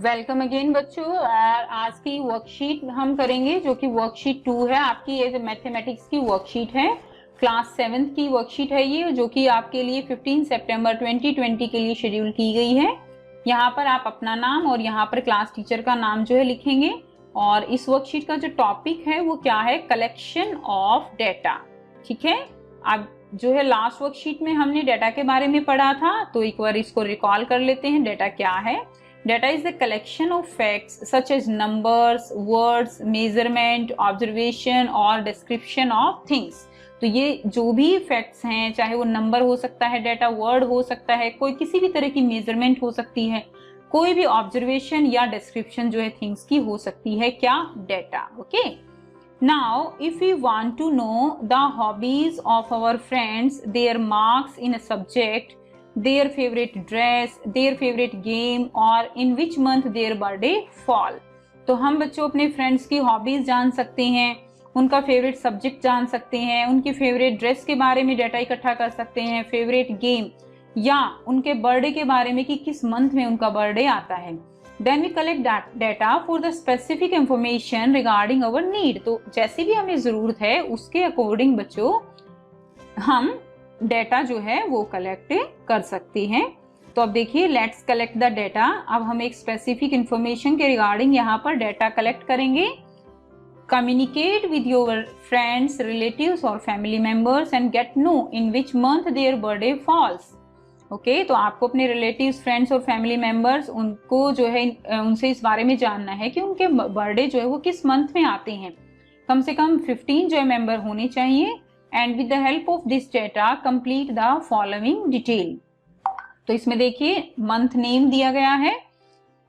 Welcome again बच्चों। आज की वर्कशीट हम करेंगे जो कि वर्कशीट 2 है आपकी। ये मैथमेटिक्स की वर्कशीट है, क्लास 7th की वर्कशीट है ये, जो कि आपके लिए 15 सितंबर 2020 के लिए शेड्यूल की गई है। यहाँ पर आप अपना नाम और यहाँ पर क्लास टीचर का नाम जो है लिखेंगे। और इस वर्कशीट का जो टॉपिक है वो क्या है, कलेक्शन ऑफ डेटा। ठीक है, अब जो है लास्ट वर्कशीट में हमने डेटा के बारे में पढ़ा था, तो एक बार इसको रिकॉल कर लेते हैं। डेटा क्या है? Data is the collection of facts such as numbers, words, measurement, observation और description of things। तो ये जो भी फैक्ट्स हैं, चाहे वो नंबर हो सकता है, डेटा वर्ड हो सकता है, कोई किसी भी तरह की मेजरमेंट हो सकती है, कोई भी ऑब्जर्वेशन या डिस्क्रिप्शन जो है थिंग्स की हो सकती है, क्या? Data. Okay, now if you want to know the hobbies of our friends, their marks in a subject, their favorite dress, their favorite game और in which month their birthday fall। तो हम बच्चों अपने फ्रेंड्स की hobbies जान सकते हैं, उनका फेवरेट सब्जेक्ट जान सकते हैं, उनकी फेवरेट ड्रेस के बारे में डेटा इकट्ठा कर सकते हैं, फेवरेट गेम, या उनके बर्थडे के बारे में कि किस मंथ में उनका बर्थडे आता है। Then we collect data for the specific information regarding our need. तो जैसी भी हमें जरूरत है उसके अकॉर्डिंग बच्चों हम डेटा जो है वो कलेक्ट कर सकते हैं। तो अब देखिए, लेट्स कलेक्ट द डेटा। अब हम एक स्पेसिफिक इंफॉर्मेशन के रिगार्डिंग यहाँ पर डेटा कलेक्ट करेंगे। Communicate with your friends, relatives और family members and get know in which month their birthday falls. Okay, तो आपको अपने रिलेटिव्स, फ्रेंड्स और फैमिली मेंबर्स, उनको जो है उनसे इस बारे में जानना है कि उनके बर्थडे जो है वो किस मंथ में आते हैं। कम से कम 15 जो है मेंबर होने चाहिए। And with the help of this data complete the following detail। तो इसमें देखिए मंथ नेम दिया गया है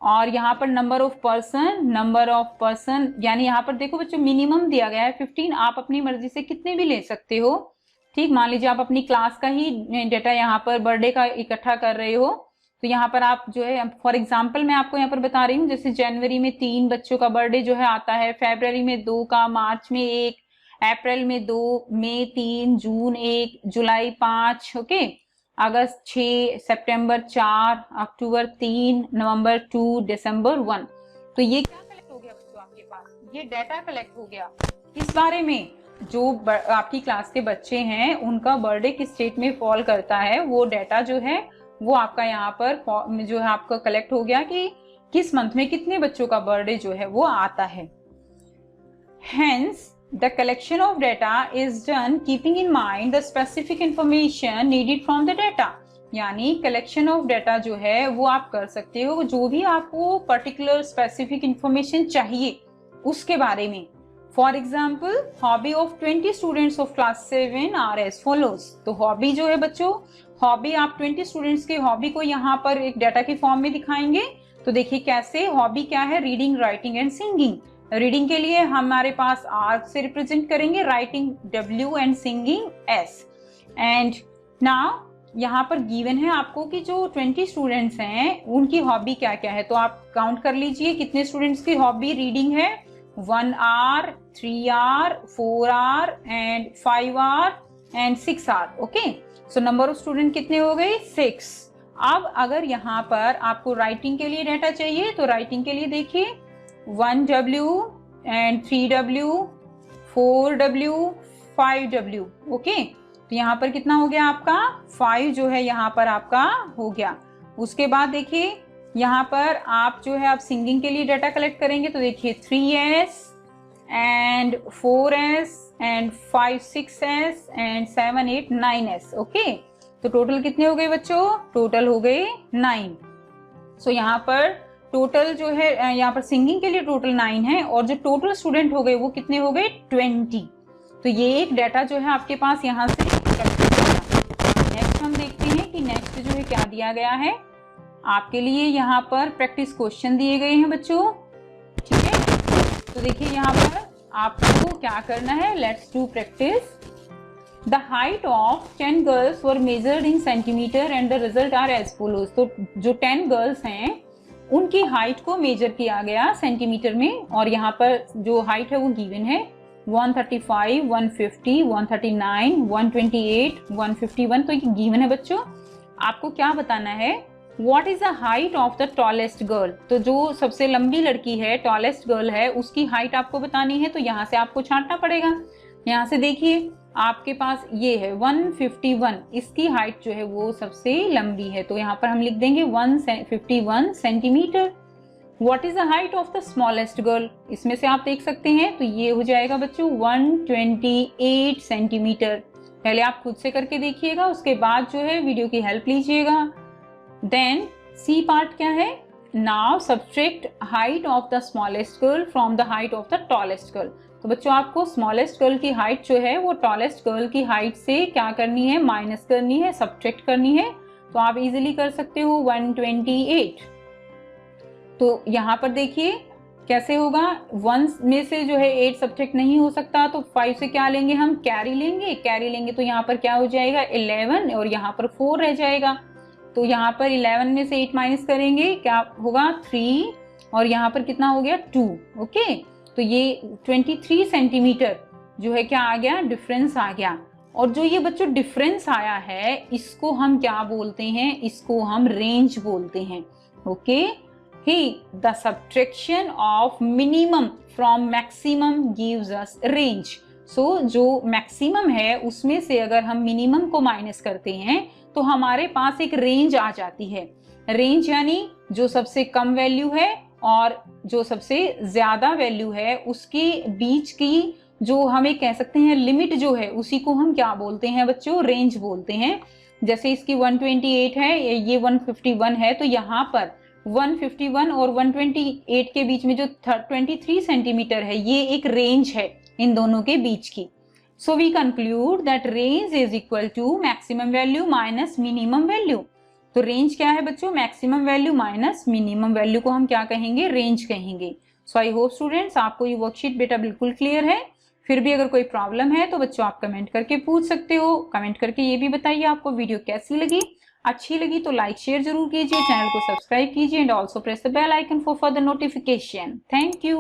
और यहाँ पर नंबर ऑफ पर्सन यानी यहाँ पर देखो बच्चों मिनिमम दिया गया है 15। आप अपनी मर्जी से कितने भी ले सकते हो। ठीक, मान लीजिए आप अपनी क्लास का ही डेटा यहाँ पर बर्थडे का इकट्ठा कर रहे हो, तो यहाँ पर आप जो है फॉर एग्जाम्पल मैं आपको यहाँ पर बता रही हूँ, जैसे जनवरी में 3 बच्चों का बर्थडे जो है आता है, फरवरी में 2 का, मार्च में 1, अप्रैल में 2, मई 3, जून 1, जुलाई 5, ओके, अगस्त 6, सितंबर 4, अक्टूबर 3, नवंबर 2, दिसंबर 1। तो ये क्या कलेक्ट हो गया बच्चों आपके पास? ये डेटा कलेक्ट हो गया किस बारे में? जो आपकी क्लास के बच्चे हैं उनका बर्थडे किस डेट में फॉल करता है, वो डेटा जो है वो आपका यहाँ पर जो है आपका कलेक्ट हो गया कि किस मंथ में कितने बच्चों का बर्थडे जो है वो आता है। Hence, the collection of data is done keeping in mind the specific information needed from the data। यानी collection of data जो है वो आप कर सकते हो जो भी आपको particular specific information चाहिए उसके बारे में। For example, hobby of 20 students of class 7 are as follows। तो hobby जो है बच्चों, hobby आप 20 students के hobby को यहाँ पर एक data की फॉर्म में दिखाएंगे। तो देखिए कैसे, hobby क्या है, reading, writing and singing. Reading के लिए हमारे पास आर से रिप्रेजेंट करेंगे, writing W and singing S। And now यहाँ पर गिवन है आपको कि जो 20 स्टूडेंट्स हैं उनकी हॉबी क्या क्या है। तो आप काउंट कर लीजिए कितने स्टूडेंट्स की हॉबी रीडिंग है। 1 hour, 3 hour, 4 hour and 5 hour and 6 hour. Okay, so number of student कितने हो गए? 6। अब अगर यहाँ पर आपको राइटिंग के लिए डाटा चाहिए तो राइटिंग के लिए देखिए 1W and 3W, 4W, 5W। Okay, तो यहाँ पर कितना हो गया आपका? 5 जो है यहाँ पर आपका हो गया। उसके बाद देखिए यहाँ पर आप जो है आप सिंगिंग के लिए डाटा कलेक्ट करेंगे तो देखिए 3S and 4S and 5, 6S and 7, 8, 9S। Okay, तो टोटल कितने हो गए बच्चों? टोटल हो गए 9। सो यहाँ पर टोटल जो है यहाँ पर सिंगिंग के लिए टोटल 9 है और जो टोटल स्टूडेंट हो गए वो कितने हो गए? 20। तो ये एक डाटा जो है आपके पास यहाँ से नेक्स्ट हम देखते हैं कि नेक्स्ट जो है क्या दिया गया है आपके लिए। यहाँ पर प्रैक्टिस क्वेश्चन दिए गए हैं बच्चों। ठीक है, तो देखिए यहाँ पर आपको क्या करना है, let's do practice. The height of 10 girls were measured in centimeter and the result are as follows। तो जो 10 गर्ल्स हैं उनकी हाइट को मेजर किया गया सेंटीमीटर में और यहाँ पर जो हाइट है वो गिवन है 135, 150, 139, 128, 151। तो ये गिवन है बच्चों। आपको क्या बताना है what is the height of the tallest girl, तो जो सबसे लंबी लड़की है, टॉलेस्ट गर्ल है, उसकी हाइट आपको बतानी है। तो यहाँ से आपको छांटना पड़ेगा। यहाँ से देखिए आपके पास ये है 151, इसकी हाइट जो है वो सबसे लंबी है, तो यहाँ पर हम लिख देंगे 151 centimetre. What is the height of the smallest girl, इसमें से आप देख सकते हैं, तो ये हो जाएगा बच्चों 128 सेंटीमीटर। पहले आप खुद से करके देखिएगा, उसके बाद जो है वीडियो की हेल्प लीजिएगा। देन सी पार्ट क्या है, now subtract height of the smallest girl from the height of the tallest girl. तो बच्चों आपको स्मॉलेस्ट गर्ल की हाइट जो है वो टॉलेस्ट गर्ल की हाइट से क्या करनी है, माइनस करनी है, सब्ट्रैक्ट करनी है। तो आप इजीली कर सकते हो 128। तो यहाँ पर देखिए कैसे होगा, 1 में से जो है 8 सब्ट्रैक्ट नहीं हो सकता, तो 5 से क्या लेंगे, हम कैरी लेंगे। कैरी लेंगे तो यहाँ पर क्या हो जाएगा 11 और यहाँ पर 4 रह जाएगा। तो यहाँ पर 11 में से 8 माइनस करेंगे, क्या होगा 3, और यहाँ पर कितना हो गया 2। ओके, तो ये 23 सेंटीमीटर जो है क्या आ गया, डिफरेंस आ गया। और जो ये बच्चों डिफरेंस आया है इसको हम क्या बोलते हैं, इसको हम रेंज बोलते हैं। Okay, the subtraction of minimum from maximum gives us range. So जो मैक्सिमम है उसमें से अगर हम मिनिमम को माइनस करते हैं तो हमारे पास एक रेंज आ जाती है। रेंज यानी जो सबसे कम वैल्यू है और जो सबसे ज्यादा वैल्यू है उसके बीच की जो हमें कह सकते हैं लिमिट जो है, उसी को हम क्या बोलते हैं बच्चों, रेंज बोलते हैं। जैसे इसकी 128 है, ये 151 है, तो यहाँ पर 151 और 128 के बीच में जो 23 सेंटीमीटर है, ये एक रेंज है इन दोनों के बीच की। So we conclude that range is equal to maximum value minus minimum value। तो रेंज क्या है बच्चों, maximum value minus minimum value को हम क्या कहेंगे, रेंज कहेंगे। सो आई होप स्टूडेंट्स आपको ये वर्कशीट बेटा बिल्कुल क्लियर है। फिर भी अगर कोई प्रॉब्लम है तो बच्चों आप कमेंट करके पूछ सकते हो। कमेंट करके ये भी बताइए आपको वीडियो कैसी लगी। अच्छी लगी तो लाइक शेयर जरूर कीजिए, चैनल को सब्सक्राइब कीजिए and also press the bell icon for further notification. Thank you.